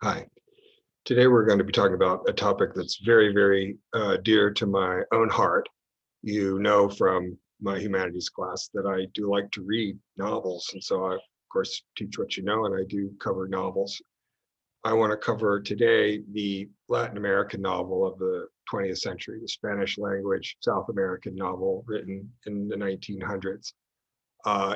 Hi. Today we're going to be talking about a topic that's very, very dear to my own heart. You know from my humanities class that I do like to read novels, and so I, of course, teach what you know, and I do cover novels. I want to cover today the Latin American novel of the 20th century, the Spanish language South American novel written in the 1900s.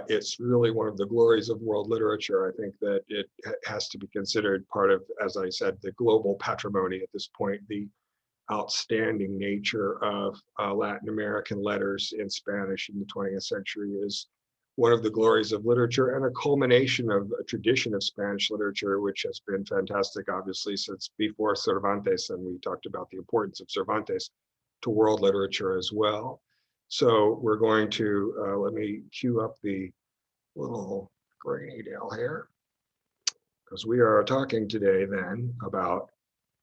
It's really one of the glories of world literature. I think that it has to be considered part of, as I said, the global patrimony at this point, the outstanding nature of Latin American letters in Spanish in the 20th century is one of the glories of literature and a culmination of a tradition of Spanish literature, which has been fantastic, obviously, since before Cervantes, and we talked about the importance of Cervantes to world literature as well. So we're going to, let me cue up the little grainy Dale here, because we are talking today then about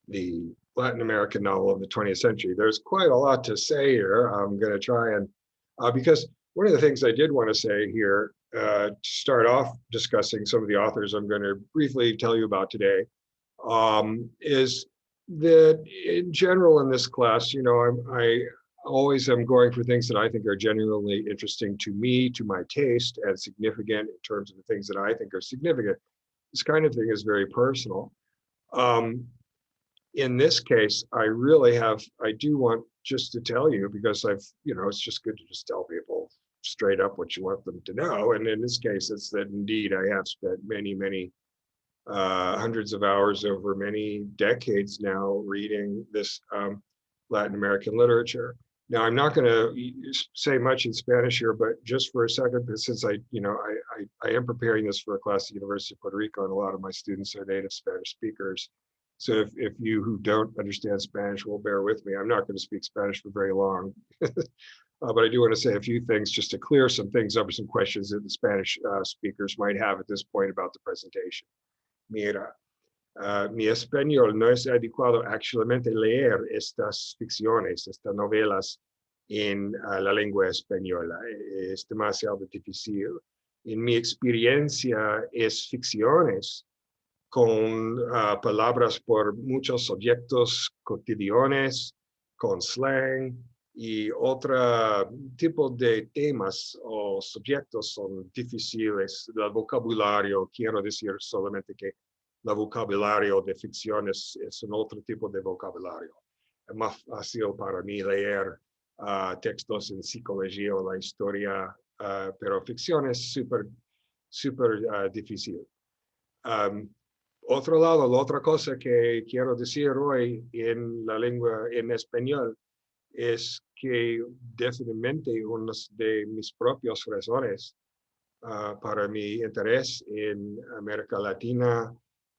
the Latin American novel of the 20th century. There's quite a lot to say here. I'm going to try and, because one of the things I did want to say here to start off discussing some of the authors I'm going to briefly tell you about today is that in general in this class, I always am going for things that I think are genuinely interesting to me, to my taste, and significant in terms of the things that I think are significant. This kind of thing is very personal. Um, in this case, I do want just to tell you, because it's just good to just tell people straight up what you want them to know. And in this case, it's that indeed I have spent many, many hundreds of hours over many decades now reading this Latin American literature. Now, I'm not going to say much in Spanish here, but just for a second, since I am preparing this for a class at the University of Puerto Rico, and a lot of my students are native Spanish speakers. So if you who don't understand Spanish will bear with me, I'm not going to speak Spanish for very long. But I do want to say a few things just to clear some things up, some questions that the Spanish speakers might have at this point about the presentation. Mira, mi español no es adecuado actualmente leer estas ficciones, estas novelas en la lengua española. Es demasiado difícil. En mi experiencia es ficciones con palabras por muchos objetos cotidianos, con slang y otro tipo de temas o subjectos son difíciles. El vocabulario, quiero decir solamente que el vocabulario de ficciones es un otro tipo de vocabulario. Es más fácil para mí leer textos en psicología o la historia, pero ficción es súper difícil. Otro lado, la otra cosa que quiero decir hoy en la lengua en español es que definitivamente una de mis propias razones para mi interés en América Latina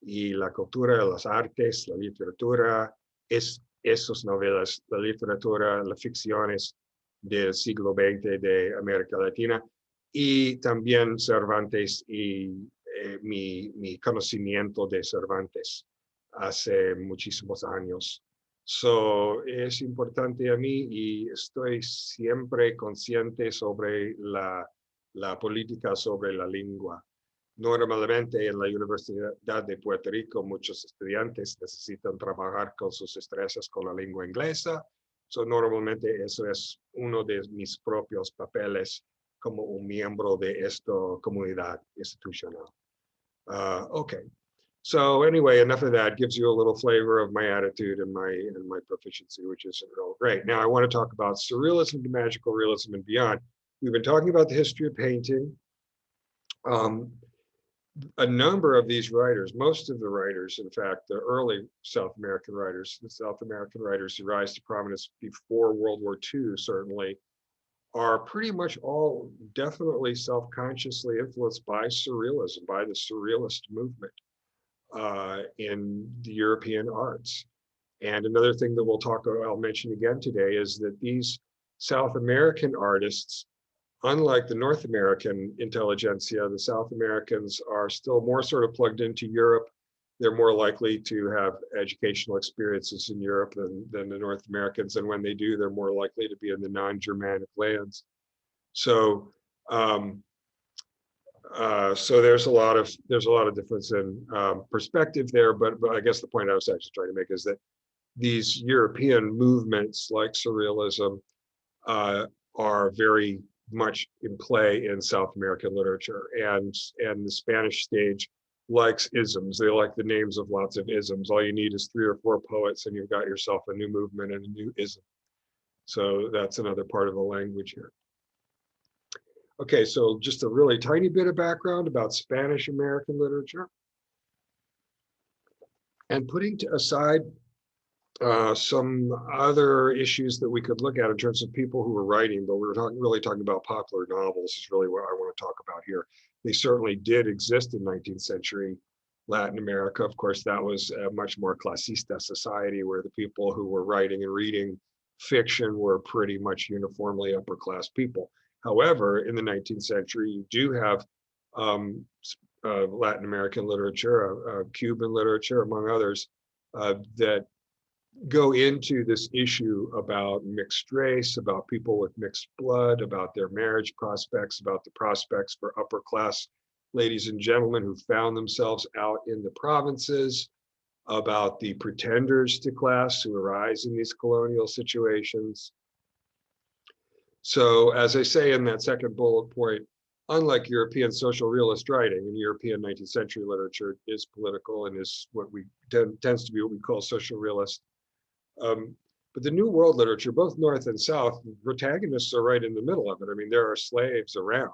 y la cultura, las artes, la literatura, es esas novelas, la literatura, las ficciones del siglo XX de América Latina y también Cervantes y mi conocimiento de Cervantes hace muchísimos años. Es importante a mí y estoy siempre consciente sobre la política sobre la lengua. Normalmente en la Universidad de Puerto Rico muchos estudiantes necesitan trabajar con sus destrezas con la lengua inglesa. Normalmente eso es uno de mis propios papeles como un miembro de esta comunidad institucional. Okay. So anyway, enough of that. Gives you a little flavor of my attitude and my proficiency, which is real great. Now I want to talk about surrealism to magical realism and beyond. We've been talking about the history of painting. A number of these writers, most of the writers, in fact, the early South American writers, the South American writers who rise to prominence before World War II, certainly, are pretty much all definitely self-consciously influenced by surrealism, by the surrealist movement in the European arts. And another thing that I'll mention again today is that these South American artists, unlike the North American intelligentsia, the South Americans are still more sort of plugged into Europe. They're more likely to have educational experiences in Europe than the North Americans. And when they do, they're more likely to be in the non-Germanic lands. So So there's a lot of difference in perspective there, but I guess the point I was actually trying to make is that these European movements like surrealism are very much in play in South American literature, and the Spanish stage likes isms. They like the names of lots of isms. All you need is 3 or 4 poets, and you've got yourself a new movement and a new ism. So that's another part of the language here. Okay, so just a really tiny bit of background about Spanish American literature. And putting aside some other issues that we could look at in terms of people who were writing, but we're really talking about popular novels is really what I want to talk about here. They certainly did exist in 19th century Latin America. Of course, that was a much more clasista society where the people who were writing and reading fiction were pretty much uniformly upper class people. However, in the 19th century, you do have Latin American literature, Cuban literature, among others, that go into this issue about mixed race, about people with mixed blood, about their marriage prospects, about the prospects for upper class ladies and gentlemen who found themselves out in the provinces, about the pretenders to class who arise in these colonial situations. So as I say in that second bullet point, unlike European social realist writing, and European 19th century literature is political and is what we tends to be what we call social realist. But the New World literature, both North and South, protagonists are right in the middle of it. I mean, there are slaves around.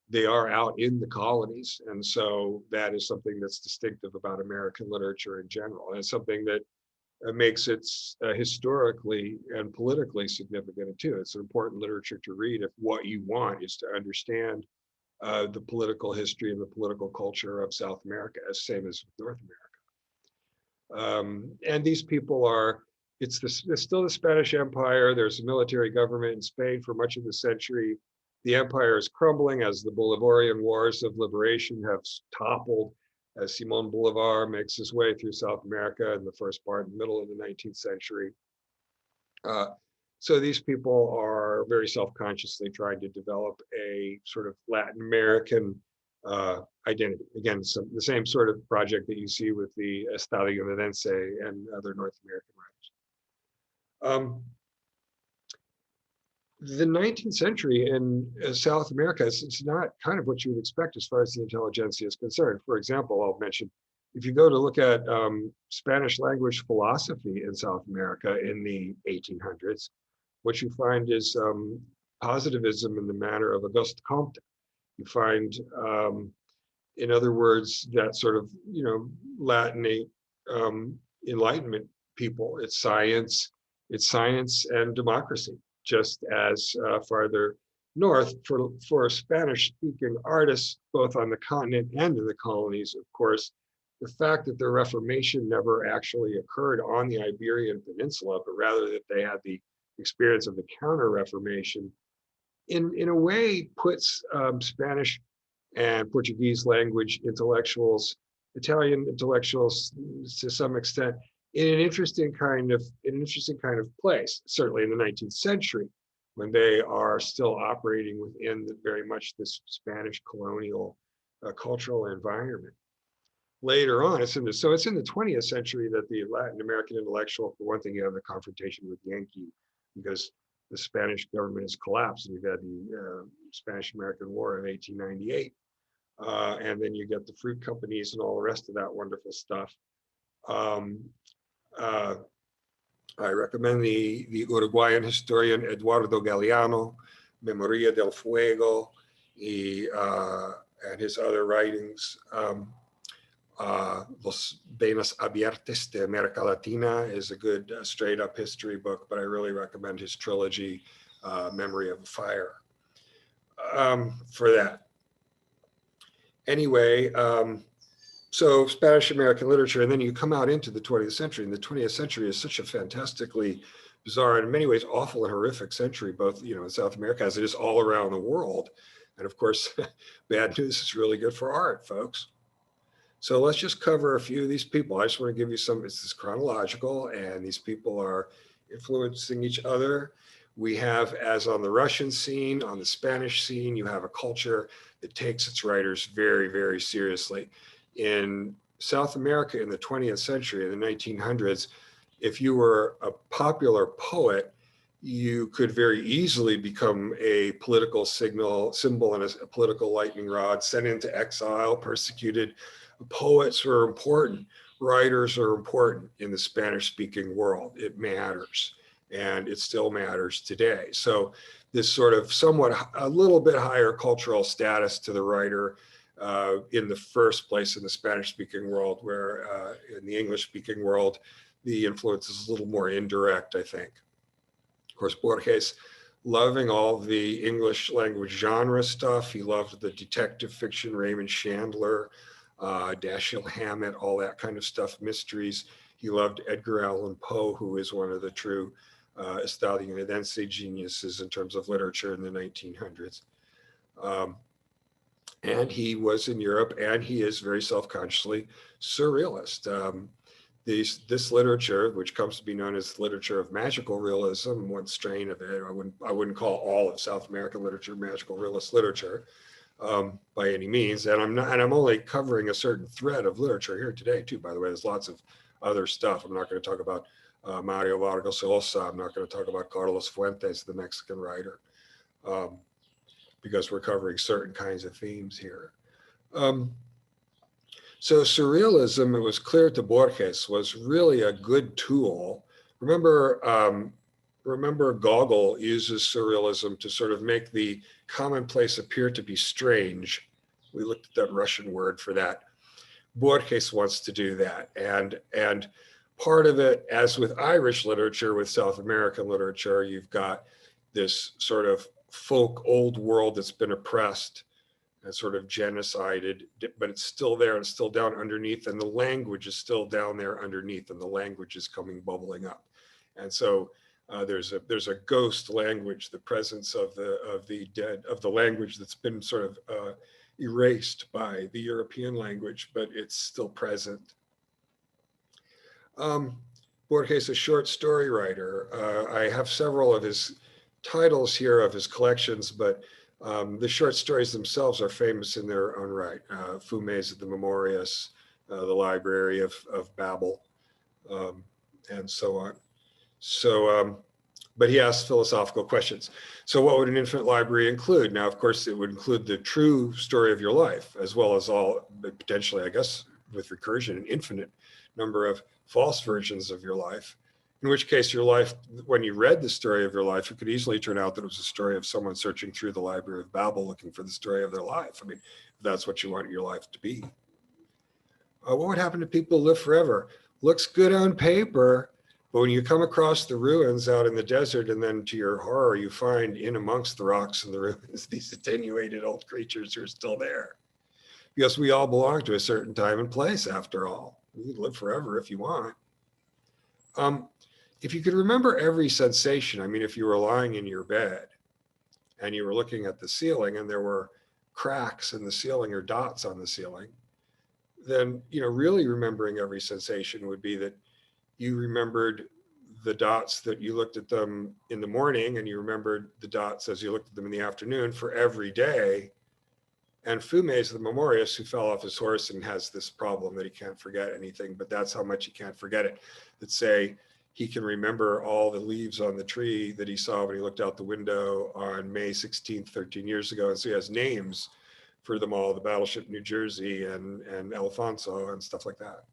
They are out in the colonies. And so that is something that's distinctive about American literature in general. And it's something that makes it historically and politically significant too. It's an important literature to read if what you want is to understand the political history and the political culture of South America, as same as North America. And these people are, it's still the Spanish Empire. There's a military government in Spain for much of the century. The empire is crumbling as the Bolivarian wars of liberation have toppled, as Simon Bolivar makes his way through South America in the first part and middle of the 19th century. So these people are very self-consciously trying to develop a sort of Latin American identity. Again, the same sort of project that you see with the Estadounidense and other North American writers. The 19th century in South America, it's not kind of what you would expect as far as the intelligentsia is concerned. For example, I'll mention, if you go to look at Spanish language philosophy in South America in the 1800s, what you find is positivism in the manner of Auguste Comte. You find, in other words, that sort of, Latinate Enlightenment people. It's science and democracy. Just as farther north, for Spanish-speaking artists, both on the continent and in the colonies, of course, the fact that the Reformation never actually occurred on the Iberian Peninsula, but rather that they had the experience of the Counter-Reformation, in a way puts Spanish and Portuguese language intellectuals, Italian intellectuals to some extent, in an interesting kind of place, certainly in the 19th century, when they are still operating within very much this Spanish colonial cultural environment. Later on, it's in the 20th century that the Latin American intellectual, for one thing, you have the confrontation with Yankee, because the Spanish government has collapsed, and you've had the Spanish-American War of 1898, and then you get the fruit companies and all the rest of that wonderful stuff. I recommend the Uruguayan historian Eduardo Galeano, Memoria del Fuego, and his other writings. Los Venas Abiertas de America Latina is a good straight up history book, but I really recommend his trilogy, Memory of a Fire, for that. Anyway, so Spanish American literature, and then you come out into the 20th century, and the 20th century is such a fantastically bizarre and in many ways awful and horrific century, both in South America as it is all around the world. And of course, bad news is really good for art, folks. So let's just cover a few of these people. I just want to give you some, this is chronological, and these people are influencing each other. We have, as on the Russian scene, on the Spanish scene, you have a culture that takes its writers very, very seriously. In South America in the 20th century, in the 1900s, if you were a popular poet, you could very easily become a political symbol and a political lightning rod, sent into exile, persecuted. Poets were important. Writers are important in the Spanish-speaking world. It matters, and it still matters today. So this sort of somewhat, a little bit higher cultural status to the writer in the first place in the Spanish-speaking world, where in the English-speaking world, the influence is a little more indirect, I think. Of course, Borges, loving all the English language genre stuff. He loved the detective fiction, Raymond Chandler, Dashiell Hammett, all that kind of stuff, mysteries. He loved Edgar Allan Poe, who is one of the true estadounidense geniuses in terms of literature in the 1900s. And he was in Europe, and he is very self-consciously surrealist. This literature, which comes to be known as literature of magical realism, one strain of it, I wouldn't call all of South American literature magical realist literature by any means. And I'm only covering a certain thread of literature here today too, by the way. There's lots of other stuff. I'm not going to talk about Mario Vargas Llosa. I'm not going to talk about Carlos Fuentes, the Mexican writer, because we're covering certain kinds of themes here. So surrealism, it was clear to Borges, was really a good tool. Remember Gogol uses surrealism to sort of make the commonplace appear to be strange. We looked at that Russian word for that. Borges wants to do that. And part of it, as with Irish literature, with South American literature, you've got this sort of folk old world that's been oppressed and sort of genocided, but it's still there and still down underneath, and the language is still down there underneath, and the language is bubbling up. And so there's a ghost language, the presence of the dead, of the language that's been sort of erased by the European language, but it's still present. Borges, a short story writer. I have several of his titles here of his collections, but the short stories themselves are famous in their own right. Fumes of the Memorias, the Library of Babel, and so on. So, but he asks philosophical questions. So what would an infinite library include? Now, of course, it would include the true story of your life, as well as all, potentially, I guess, with recursion, an infinite number of false versions of your life. In which case your life, when you read the story of your life, it could easily turn out that it was a story of someone searching through the Library of Babel looking for the story of their life. I mean, if that's what you want your life to be. What would happen to people who live forever? Looks good on paper, but when you come across the ruins out in the desert, and then to your horror, you find in amongst the rocks and the ruins, these attenuated old creatures who are still there. Because we all belong to a certain time and place, after all. You can live forever if you want. If you could remember every sensation, I mean, if you were lying in your bed and you were looking at the ceiling and there were cracks in the ceiling or dots on the ceiling, then, really remembering every sensation would be that you remembered the dots that you looked at them in the morning, and you remembered the dots as you looked at them in the afternoon for every day. And Fumes, the Memorias, who fell off his horse and has this problem that he can't forget anything, but that's how much he can't forget it, that say, he can remember all the leaves on the tree that he saw when he looked out the window on May 16th, 13 years ago. And so he has names for them all, the Battleship New Jersey and Alfonso and stuff like that.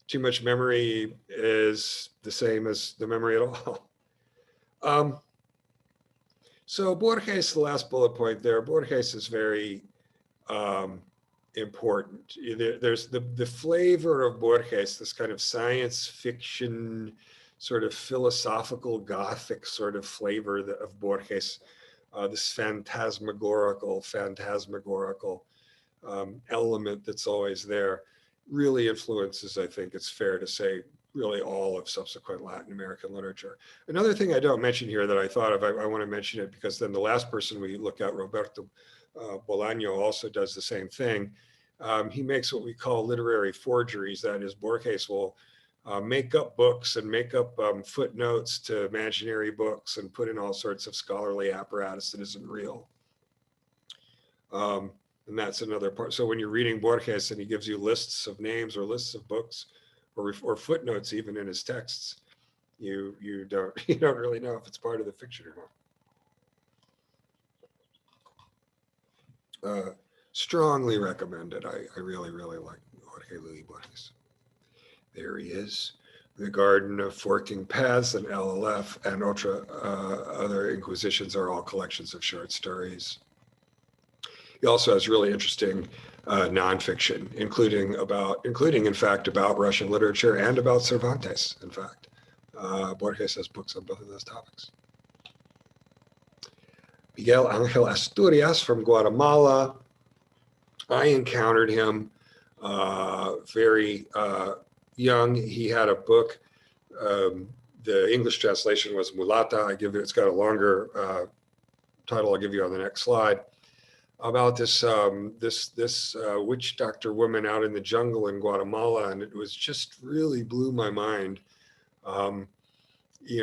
Too much memory is the same as the memory at all. So Borges, the last bullet point there, Borges is very important. There's the flavor of Borges, this kind of science fiction, sort of philosophical Gothic sort of flavor of Borges, this phantasmagorical element that's always there, really influences, I think it's fair to say, really all of subsequent Latin American literature. Another thing I don't mention here that I thought of, I want to mention it because then the last person we look at, Roberto Bolano, also does the same thing. He makes what we call literary forgeries. That is, Borges will make up books and make up footnotes to imaginary books and put in all sorts of scholarly apparatus that isn't real. And that's another part. So when you're reading Borges and he gives you lists of names or lists of books or footnotes even in his texts, you don't really know if it's part of the fiction or not. Strongly recommended. I really, really like Jorge Luis Borges. There he is. The Garden of Forking Paths and LLF and other Inquisitions are all collections of short stories. He also has really interesting nonfiction, including in fact about Russian literature and about Cervantes. In fact, Borges has books on both of those topics. Miguel Angel Asturias from Guatemala. I encountered him very young. He had a book. The English translation was Mulata. It's got a longer title. I'll give you on the next slide. About this witch doctor woman out in the jungle in Guatemala, and it was just really blew my mind. A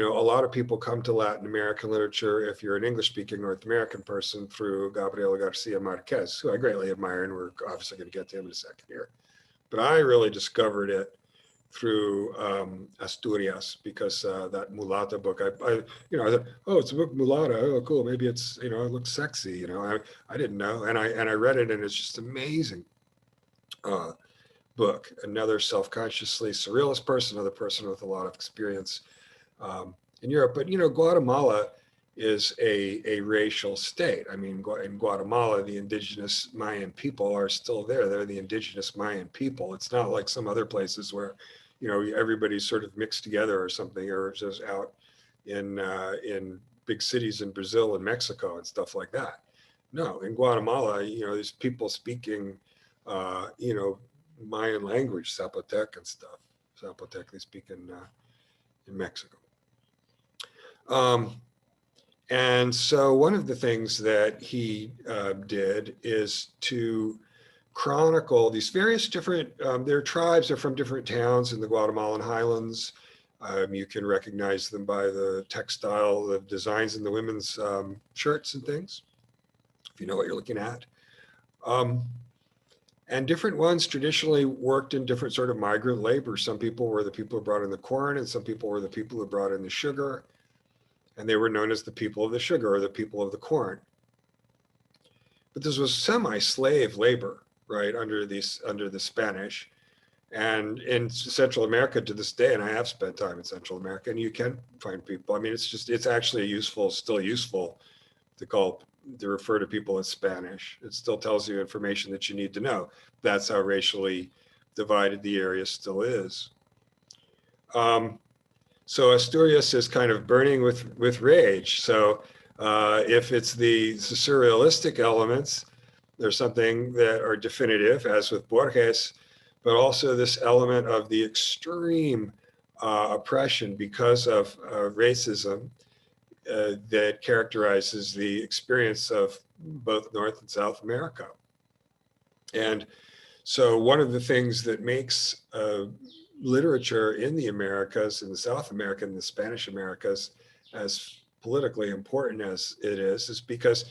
lot of people come to Latin American literature, if you're an English-speaking North American person, through Gabriel Garcia Marquez, who I greatly admire, and we're obviously going to get to him in a second here. But I really discovered it through Asturias, because that Mulata book, I thought, oh, it's a book Mulata. Oh, cool. Maybe it's, it looks sexy. I didn't know, and I read it, and it's just amazing book. Another self-consciously surrealist person, another person with a lot of experience in Europe. But Guatemala is a racial state. I mean, in Guatemala, the indigenous Mayan people are still there. They're the indigenous Mayan people. It's not like some other places where everybody's sort of mixed together or something, or just out in big cities in Brazil and Mexico and stuff like that. No, in Guatemala, there's people speaking, Mayan language, Zapotec and stuff. Zapotec they speak in Mexico. And so one of the things that he did is to chronicle these various different, their tribes are from different towns in the Guatemalan highlands. You can recognize them by the textile, the designs in the women's shirts and things, if you know what you're looking at. And different ones traditionally worked in different sort of migrant labor. Some people were the people who brought in the corn, and some people were the people who brought in the sugar. And they were known as the people of the sugar or the people of the corn. But this was semi-slave labor, right, under the Spanish. And in Central America to this day, and I have spent time in Central America, and you can find people. I mean, it's actually still useful to refer to people as Spanish. It still tells you information that you need to know. That's how racially divided the area still is. So Asturias is kind of burning with rage. So if it's the surrealistic elements, there's something that are definitive, as with Borges, but also this element of the extreme oppression because of racism that characterizes the experience of both North and South America. And so one of the things that makes literature in the Americas, in the South America and the Spanish Americas, as politically important as it is because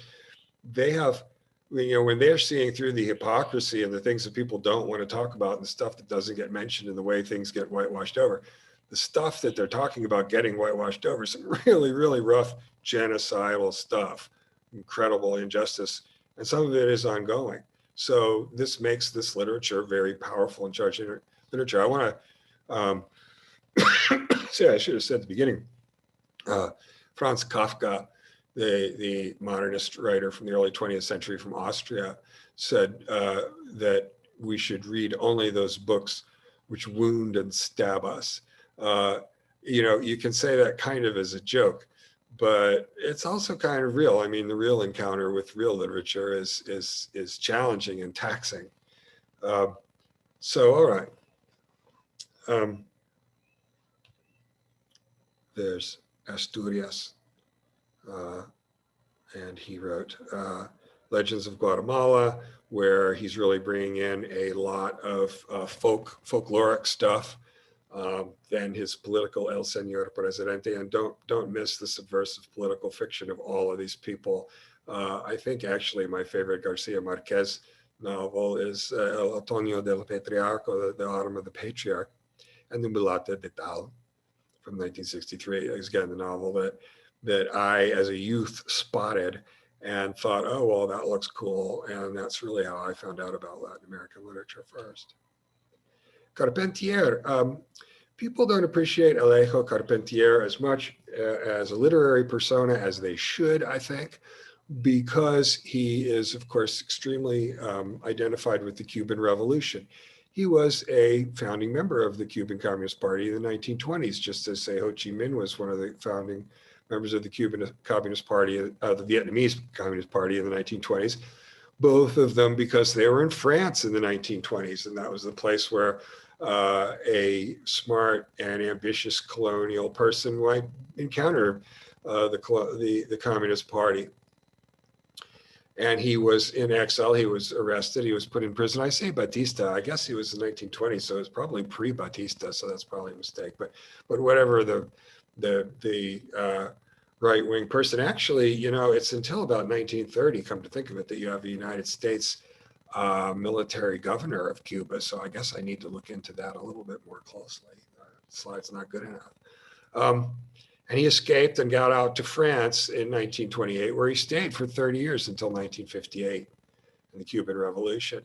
they have, when they're seeing through the hypocrisy and the things that people don't want to talk about and the stuff that doesn't get mentioned and the way things get whitewashed over, the stuff that they're talking about getting whitewashed over, some really, really rough genocidal stuff, incredible injustice, and some of it is ongoing. So this makes this literature very powerful and charged literature. I want to say, I should have said at the beginning, Franz Kafka, the modernist writer from the early 20th century from Austria, said that we should read only those books which wound and stab us. You can say that kind of as a joke, but it's also kind of real. I mean, the real encounter with real literature is challenging and taxing. So, all right. There's Asturias, and he wrote Legends of Guatemala, where he's really bringing in a lot of folkloric stuff than his political El Señor Presidente. And don't miss the subversive political fiction of all of these people. I think actually my favorite Garcia Marquez novel is El Otoño del Patriarca, the Autumn of the Patriarch, and the Mulata de Tal from 1963. Is again the novel that I, as a youth, spotted and thought, oh, well, that looks cool. And that's really how I found out about Latin American literature first. Carpentier. People don't appreciate Alejo Carpentier as much as a literary persona as they should, I think, because he is, of course, extremely identified with the Cuban Revolution. He was a founding member of the Cuban Communist Party in the 1920s, just as, say, Ho Chi Minh was one of the founding members of the Cuban Communist Party, the Vietnamese Communist Party in the 1920s. Both of them because they were in France in the 1920s, and that was the place where a smart and ambitious colonial person might encounter the Communist Party. And he was in exile. He was arrested. He was put in prison. I say Batista. I guess he was in 1920, so it's probably pre-Batista. So that's probably a mistake. But whatever the right-wing person. Actually, you know, it's until about 1930, come to think of it, that you have a United States military governor of Cuba. So I guess I need to look into that a little bit more closely. Slide's not good enough. And he escaped and got out to France in 1928, where he stayed for 30 years until 1958 in the Cuban Revolution.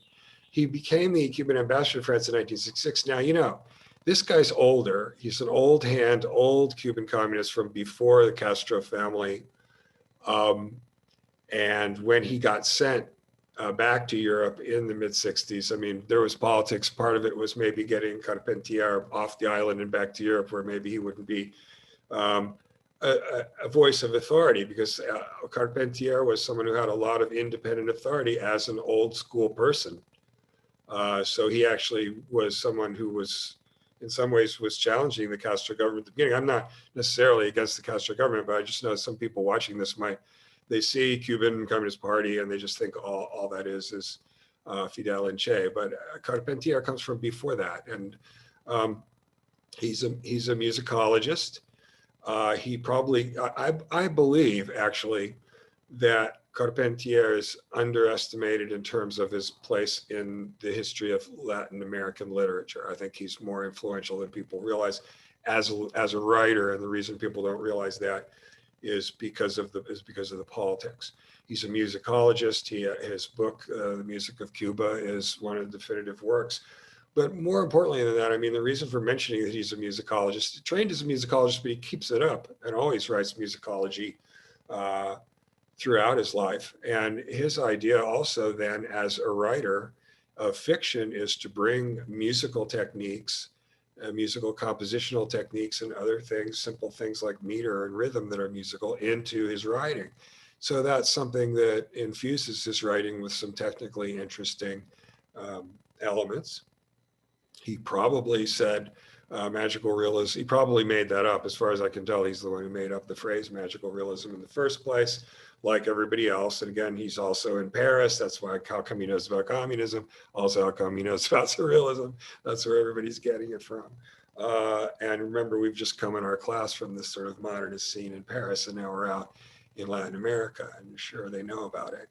He became the Cuban ambassador to France in 1966. Now, you know, this guy's older. He's an old hand, old Cuban communist from before the Castro family. And when he got sent back to Europe in the mid-60s, I mean, there was politics. Part of it was maybe getting Carpentier off the island and back to Europe, where maybe he wouldn't be a voice of authority, because Carpentier was someone who had a lot of independent authority as an old school person. So he actually was someone who was, in some ways, was challenging the Castro government at the beginning. I'm not necessarily against the Castro government, but I just know some people watching this they see Cuban Communist Party and they just think all that is Fidel and Che. But Carpentier comes from before that, and he's a musicologist. He probably, I believe actually that Carpentier is underestimated in terms of his place in the history of Latin American literature. I think he's more influential than people realize as a writer, and the reason people don't realize that is because of the politics. He's a musicologist. His book, The Music of Cuba, is one of the definitive works. But more importantly than that, I mean, the reason for mentioning that he's a musicologist, he trained as a musicologist, but he keeps it up and always writes musicology throughout his life. And his idea also then as a writer of fiction is to bring musical techniques, musical compositional techniques and other things, simple things like meter and rhythm that are musical, into his writing. So that's something that infuses his writing with some technically interesting elements. He probably said magical realism. He probably made that up. As far as I can tell, he's the one who made up the phrase magical realism in the first place, like everybody else. And again, he's also in Paris. That's why, how come he knows about communism? Also, how come he knows about surrealism? That's where everybody's getting it from. And remember, we've just come in our class from this sort of modernist scene in Paris, and now we're out in Latin America, and sure, they know about it.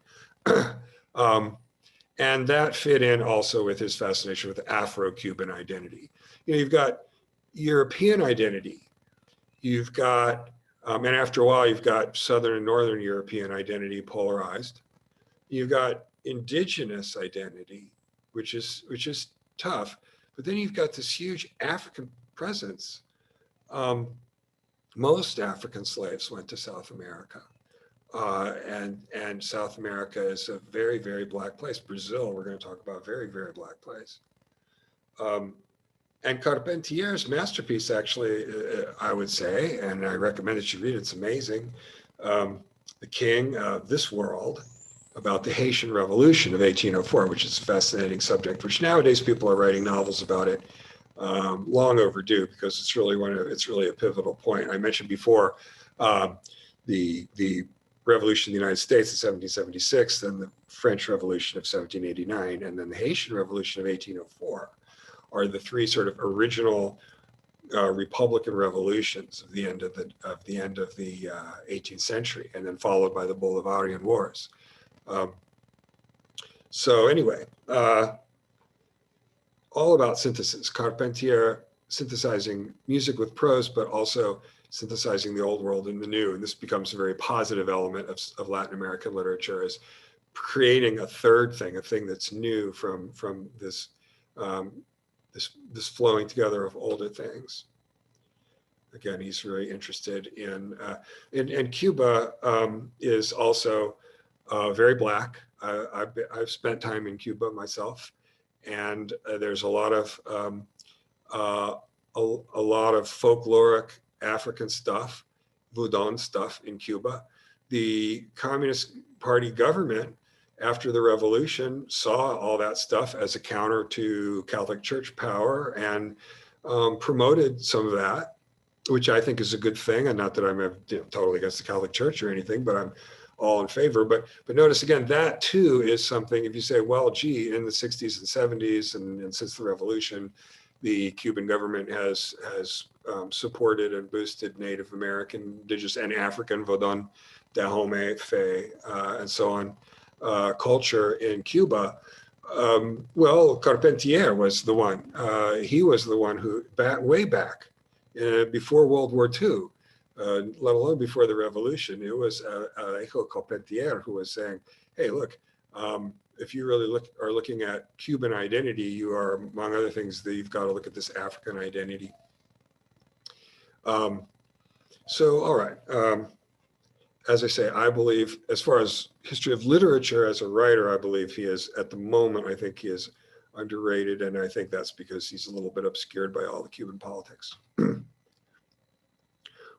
And that fit in also with his fascination with Afro-Cuban identity. You know, you've got European identity. You've got, and after a while, you've got Southern and Northern European identity polarized. You've got indigenous identity, which is tough. But then you've got this huge African presence. Most African slaves went to South America. And South America is a very, very black place. Brazil, we're going to talk about, very, very black place. And Carpentier's masterpiece, actually, I would say, and I recommend that you read it, it's amazing, The King of This World, about the Haitian Revolution of 1804, which is a fascinating subject, which nowadays people are writing novels about it, long overdue, because it's really a pivotal point. I mentioned before the Revolution in the United States in 1776, then the French Revolution of 1789, and then the Haitian Revolution of 1804 are the three sort of original Republican revolutions of the end of the 18th century, and then followed by the Bolivarian Wars. So anyway, all about synthesis. Carpentier synthesizing music with prose, but also synthesizing the old world and the new. And this becomes a very positive element of Latin American literature, is creating a third thing, a thing that's new from this this flowing together of older things. Again, he's really interested in Cuba is also very black. I've spent time in Cuba myself, and there's a lot of folkloric African stuff, Voudon stuff in Cuba. The Communist Party government, after the revolution, saw all that stuff as a counter to Catholic Church power and promoted some of that, which I think is a good thing. And not that I'm totally against the Catholic Church or anything, but I'm all in favor. But notice again, that too is something, if you say, well, gee, in the 60s and 70s and since the revolution, the Cuban government has supported and boosted Native American, Indigenous, and African, Vodun, Dahomey, Fey, and so on, culture in Cuba. Well, Carpentier was the one. He was the one who, way back, before World War II, let alone before the revolution, it was Alejo Carpentier who was saying, hey, look, if you really are looking at Cuban identity, you are, among other things, that you've got to look at this African identity. So, all right. As I say, I believe, as far as history of literature as a writer, I believe he is, at the moment, I think he is underrated. And I think that's because he's a little bit obscured by all the Cuban politics.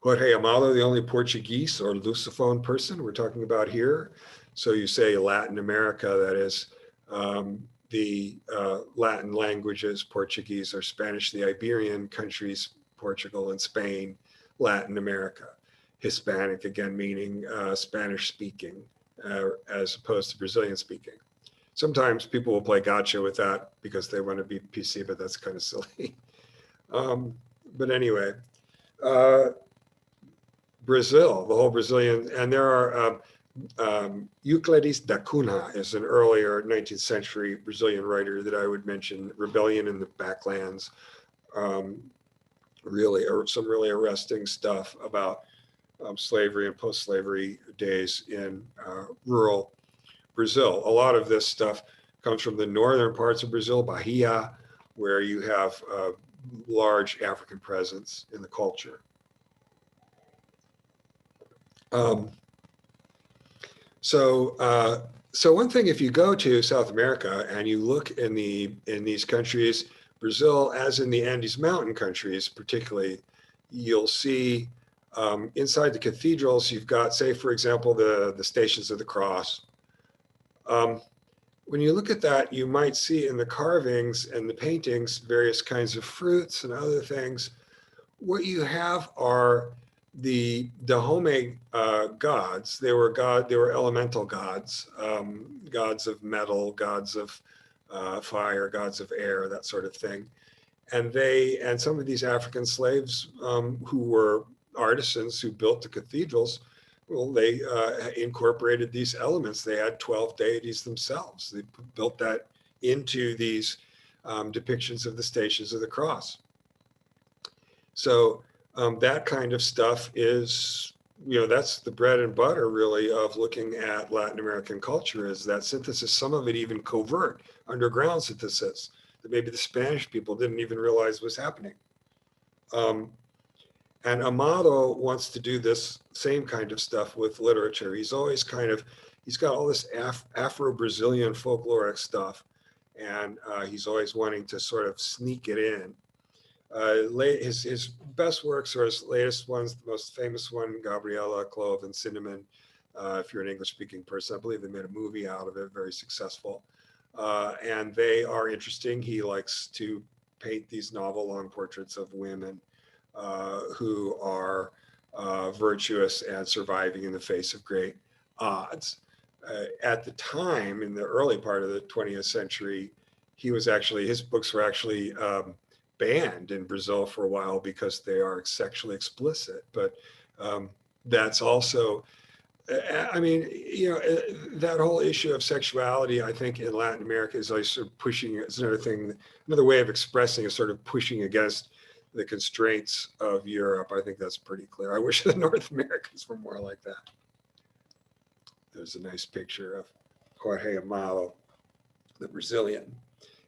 Jorge Amado, the only Portuguese or Lusophone person we're talking about here. So you say Latin America, that is the Latin languages, Portuguese or Spanish, the Iberian countries, Portugal and Spain, Latin America. Hispanic, again, meaning Spanish speaking, as opposed to Brazilian speaking. Sometimes people will play gotcha with that because they want to be PC, but that's kind of silly. But anyway, Brazil, the whole Brazilian, and there are Euclides da Cunha is an earlier 19th century Brazilian writer that I would mention. Rebellion in the Backlands, really, some really arresting stuff about slavery and post-slavery days in rural Brazil. A lot of this stuff comes from the northern parts of Brazil, Bahia, where you have a large African presence in the culture. So one thing, if you go to South America and you look in these countries, Brazil, as in the Andes Mountain countries, particularly, you'll see inside the cathedrals, you've got, say, for example, the Stations of the Cross. When you look at that, you might see in the carvings and the paintings various kinds of fruits and other things. What you have are the Dahomey gods. They were elemental gods, gods of metal, gods of fire, gods of air, that sort of thing. And some of these African slaves who were artisans who built the cathedrals, well, they incorporated these elements. They had 12 deities themselves. They built that into these depictions of the Stations of the Cross. So that kind of stuff is, that's the bread and butter, really, of looking at Latin American culture, is that synthesis, some of it even covert, underground synthesis, that maybe the Spanish people didn't even realize was happening. And Amado wants to do this same kind of stuff with literature. He's always he's got all this Afro-Brazilian folkloric stuff, and he's always wanting to sort of sneak it in. His best works are his latest ones. The most famous one, Gabriella, Clove and Cinnamon. If you're an English-speaking person, I believe they made a movie out of it, very successful. And they are interesting. He likes to paint these novel-long portraits of women who are virtuous and surviving in the face of great odds. At the time, in the early part of the 20th century, his books were actually banned in Brazil for a while because they are sexually explicit. But that's also, I mean, that whole issue of sexuality, I think in Latin America is like sort of pushing, it's another thing, another way of expressing is sort of pushing against the constraints of Europe. I think that's pretty clear. I wish the North Americans were more like that. There's a nice picture of Jorge Amado, the Brazilian.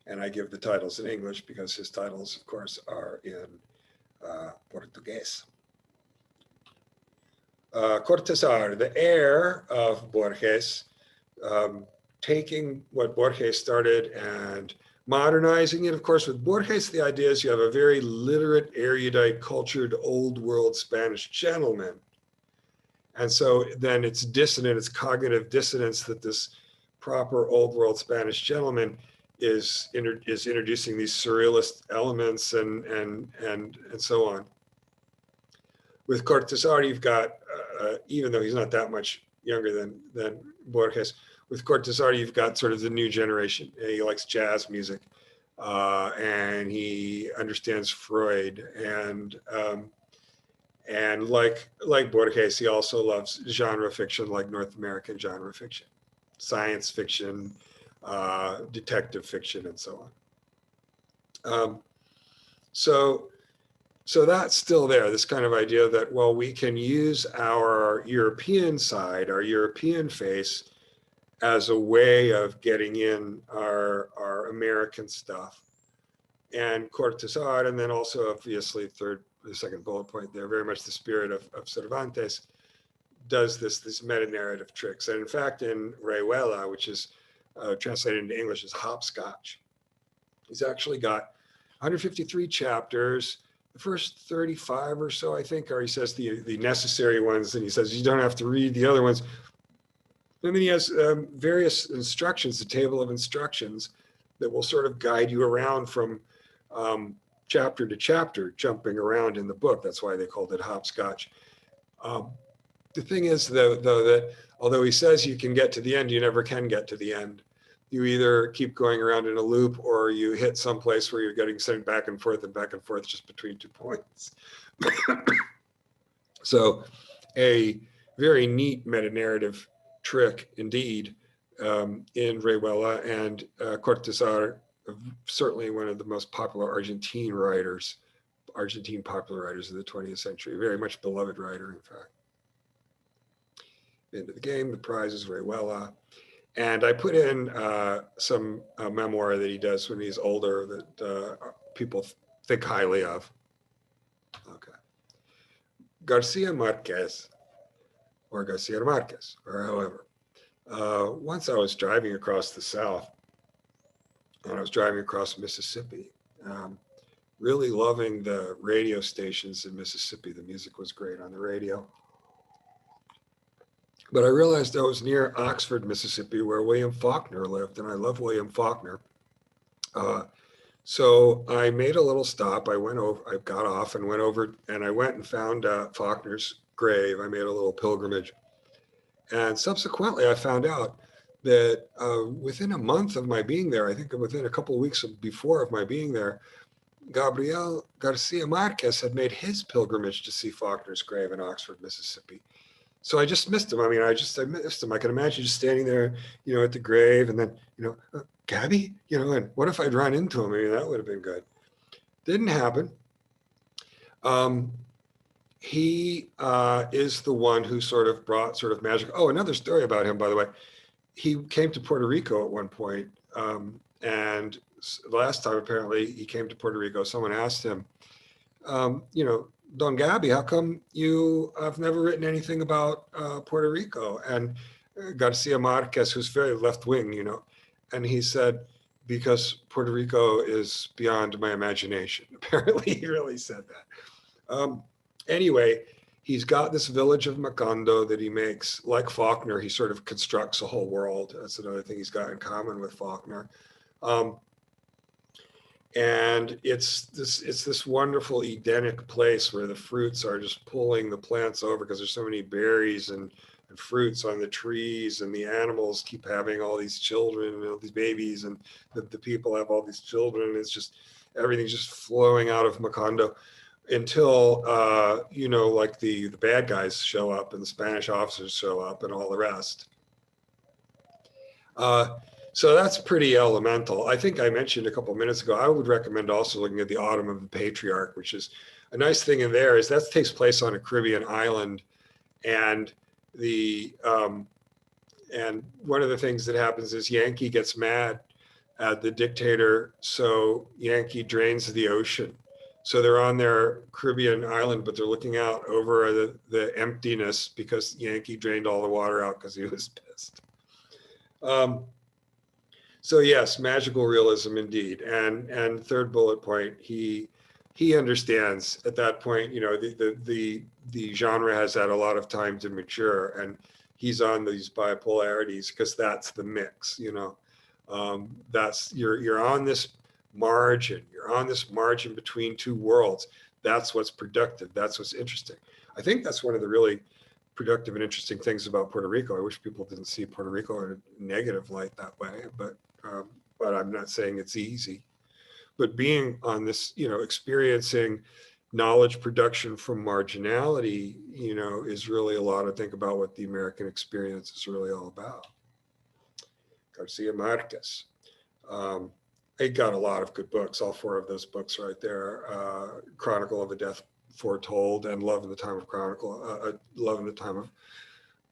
And I give the titles in English because his titles, of course, are in Portuguese. Cortazar, the heir of Borges, taking what Borges started and modernizing it. Of course, with Borges, the idea is you have a very literate, erudite, cultured, old world Spanish gentleman. And so then it's dissonant, it's cognitive dissonance that this proper old world Spanish gentleman is introducing these surrealist elements and so on. With Cortazar, you've got, even though he's not that much younger than Borges, with Cortazar, you've got sort of the new generation. He likes jazz music, and he understands Freud, and like Borges, he also loves genre fiction, like North American genre fiction, science fiction, detective fiction, and so on. So that's still there, this kind of idea that, well, we can use our European side, our European face, as a way of getting in our American stuff. And Cortazar, and then also obviously the second bullet point there, very much the spirit of Cervantes, does this meta-narrative tricks. And in fact, in Rayuela, which is translated into English as hopscotch, he's actually got 153 chapters. The first 35 or so, I think, or he says the necessary ones, and he says you don't have to read the other ones. And then he has various instructions, a table of instructions that will sort of guide you around from chapter to chapter, jumping around in the book. That's why they called it hopscotch. The thing is, though, that although he says you can get to the end, you never can get to the end. You either keep going around in a loop or you hit some place where you're getting sent back and forth just between 2 points. So a very neat meta-narrative trick indeed in Rayuela, and Cortazar, certainly one of the most popular Argentine popular writers of the 20th century, very much beloved writer, in fact. Into the game, the prize is Rayuela. And I put in some memoir that he does when he's older that people think highly of. Okay. Garcia Marquez, or Garcia Marquez, or however. Once I was driving across the South, and I was driving across Mississippi, really loving the radio stations in Mississippi. The music was great on the radio. But I realized I was near Oxford, Mississippi, where William Faulkner lived, and I love William Faulkner. So I made a little stop. I got off and went over, and I went and found Faulkner's grave. I made a little pilgrimage. And subsequently, I found out that within a month of my being there, I think within a couple of weeks before of my being there, Gabriel Garcia Marquez had made his pilgrimage to see Faulkner's grave in Oxford, Mississippi. So I just missed him. I mean, I missed him. I can imagine just standing there, at the grave, and then, Gabby, and what if I'd run into him? I mean, that would have been good. Didn't happen. He is the one who sort of brought sort of magic. Oh, another story about him, by the way. He came to Puerto Rico at one point, and the last time apparently he came to Puerto Rico, someone asked him, Don Gabby, how come you have never written anything about Puerto Rico? And Garcia Marquez, who's very left-wing, and he said, because Puerto Rico is beyond my imagination. Apparently he really said that. Anyway, he's got this village of Macondo that he makes. Like Faulkner, he sort of constructs a whole world. That's another thing he's got in common with Faulkner. And it's this wonderful Edenic place where the fruits are just pulling the plants over because there's so many berries and fruits on the trees, and the animals keep having all these children and all these babies, and the people have all these children. It's just, everything's just flowing out of Macondo until, you know, like the bad guys show up and the Spanish officers show up and all the rest. So that's pretty elemental. I think I mentioned a couple of minutes ago, I would recommend also looking at the Autumn of the Patriarch, which is a nice thing in there is that takes place on a Caribbean island. And and one of the things that happens is Yankee gets mad at the dictator. So Yankee drains the ocean. So they're on their Caribbean island, but they're looking out over the emptiness because Yankee drained all the water out because he was pissed. So yes, magical realism indeed. And third bullet point, he understands at that point, you know, the genre has had a lot of time to mature, and he's on these bipolarities because that's the mix, you know. That's you're on this margin. You're on this margin between two worlds. That's what's productive. That's what's interesting. I think that's one of the really productive and interesting things about Puerto Rico. I wish people didn't see Puerto Rico in a negative light that way, but I'm not saying it's easy. But being on this, you know, experiencing knowledge production from marginality, you know, is really a lot to think about what the American experience is really all about. Garcia Marquez. I got a lot of good books, all four of those books right there. Chronicle of a Death Foretold and Love in the Time of Chronicle, Love in the Time of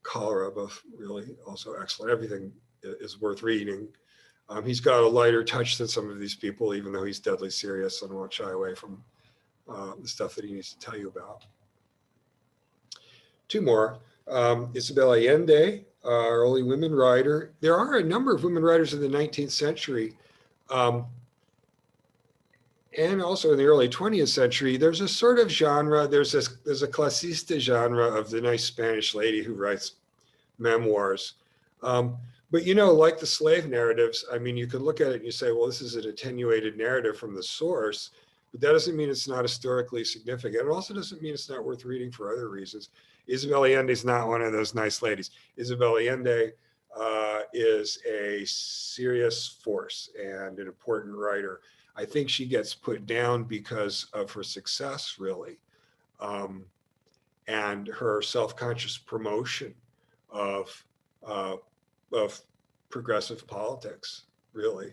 Cholera, both really also excellent. Everything is worth reading. He's got a lighter touch than some of these people, even though he's deadly serious and won't shy away from the stuff that he needs to tell you about. Two more. Isabel Allende, early women writer. There are a number of women writers in the 19th century. And also in the early 20th century, there's a sort of genre, there's a clasista genre of the nice Spanish lady who writes memoirs. But, you know, like the slave narratives, I mean, you could look at it and you say, well, this is an attenuated narrative from the source, but that doesn't mean it's not historically significant. It also doesn't mean it's not worth reading for other reasons. Isabel Allende is not one of those nice ladies. Isabel Allende is a serious force and an important writer. I think she gets put down because of her success, really, and her self-conscious promotion of progressive politics, really.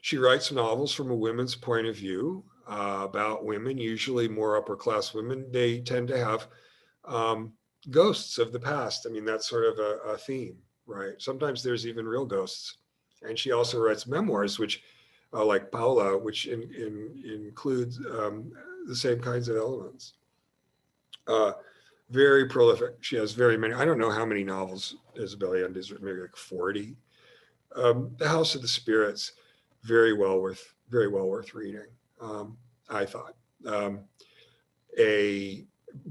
She writes novels from a women's point of view about women, usually more upper-class women. They tend to have ghosts of the past. I mean, that's sort of a theme, right? Sometimes there's even real ghosts. And she also writes memoirs, which, like Paula, which includes the same kinds of elements. Very prolific. She has very many. I don't know how many novels Isabel Allende has written, maybe like 40. The House of the Spirits, very well worth reading. I thought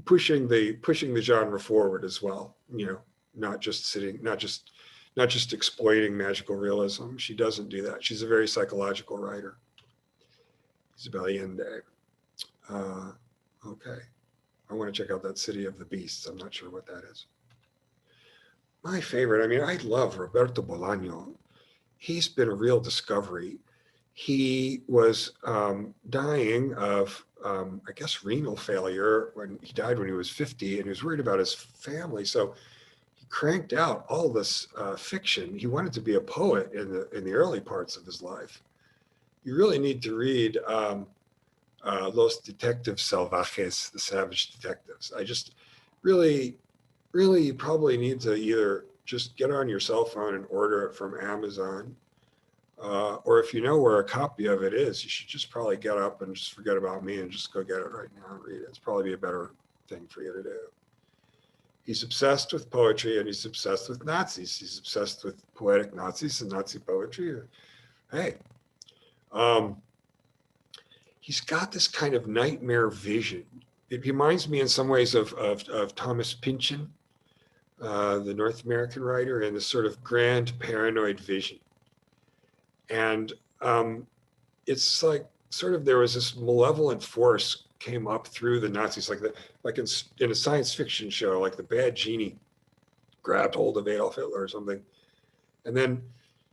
pushing the genre forward as well. You know, not just exploiting magical realism. She doesn't do that. She's a very psychological writer. Isabel Allende. Okay. I want to check out that City of the Beasts. I'm not sure what that is. My favorite, I mean, I love Roberto Bolano. He's been a real discovery. He was dying of, I guess, renal failure when he died when he was 50, and he was worried about his family. So he cranked out all this fiction. He wanted to be a poet in the early parts of his life. You really need to read Los Detectives Salvajes, the Savage Detectives. I just really you probably need to either just get on your cell phone and order it from Amazon, or if you know where a copy of it is, you should just probably get up and just forget about me and just go get it right now and read it. It's probably a better thing for you to do. He's obsessed with poetry and he's obsessed with Nazis. He's obsessed with poetic Nazis and Nazi poetry. Hey, he's got this kind of nightmare vision. It reminds me in some ways of Thomas Pynchon, the North American writer, and this sort of grand paranoid vision. And it's like sort of there was this malevolent force came up through the Nazis, like in a science fiction show, like the bad genie grabbed hold of Adolf Hitler or something. And then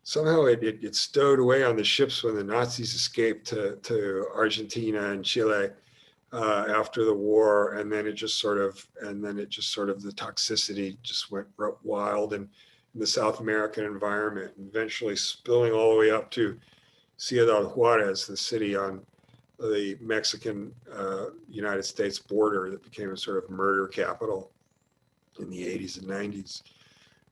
somehow it stowed away on the ships when the Nazis escaped to Argentina and Chile after the war, and then it just sort of the toxicity just went wild in the South American environment, and eventually spilling all the way up to Ciudad Juarez, the city on the Mexican United States border that became a sort of murder capital in the 80s and 90s.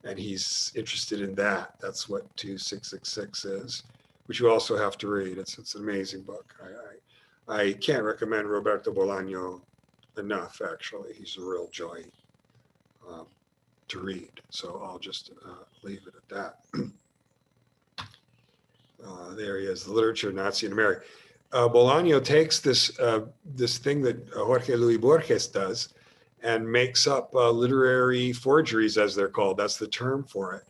And he's interested in that. That's what 2666 is, which you also have to read. It's an amazing book. I can't recommend Roberto Bolano enough, actually. He's a real joy to read. So I'll just leave it at that. There he is, the literature of Nazi in America. Bolano takes this thing that Jorge Luis Borges does and makes up literary forgeries, as they're called. That's the term for it.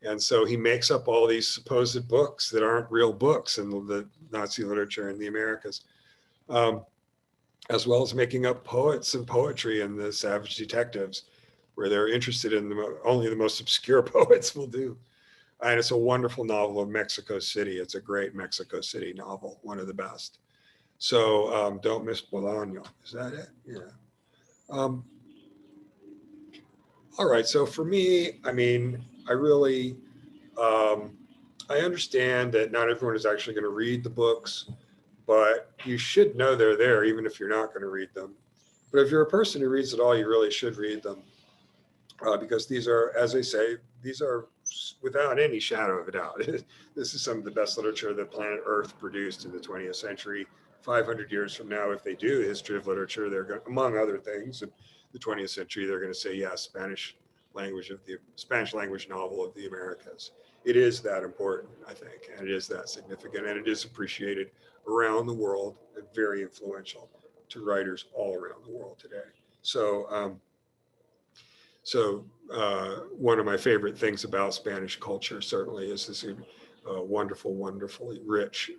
And so he makes up all these supposed books that aren't real books in the Nazi literature in the Americas, as well as making up poets and poetry in the Savage Detectives, where they're interested in only the most obscure poets will do. And it's a wonderful novel of Mexico City. It's a great Mexico City novel, one of the best. So don't miss Bolano. Is that it? Yeah. All right. So for me, I mean, I really, I understand that not everyone is actually going to read the books, but you should know they're there, even if you're not going to read them. But if you're a person who reads it all, you really should read them, because these are, as they say, these are without any shadow of a doubt. This is some of the best literature that planet Earth produced in the 20th century. 500 years from now, if they do history of literature, they're going, among other things, in the 20th century, they're going to say, yes, Spanish language novel of the Americas. It is that important, I think, and it is that significant, and it is appreciated around the world and very influential to writers all around the world today. So, one of my favorite things about Spanish culture certainly is this wonderful, wonderfully rich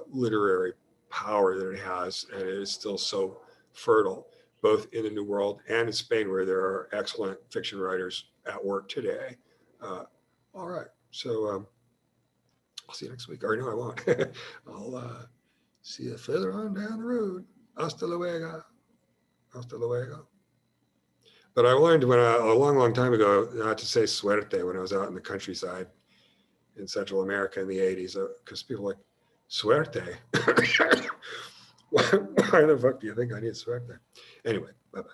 literary power that it has, and it is still so fertile, both in the New World and in Spain, where there are excellent fiction writers at work today. All right, so I'll see you next week. Or no, I won't. I'll see you further on down the road. Hasta luego. Hasta luego. But I learned a long, long time ago not to say suerte when I was out in the countryside in Central America in the 80s, because people were like, suerte? Why the fuck do you think I need suerte? Anyway, bye-bye.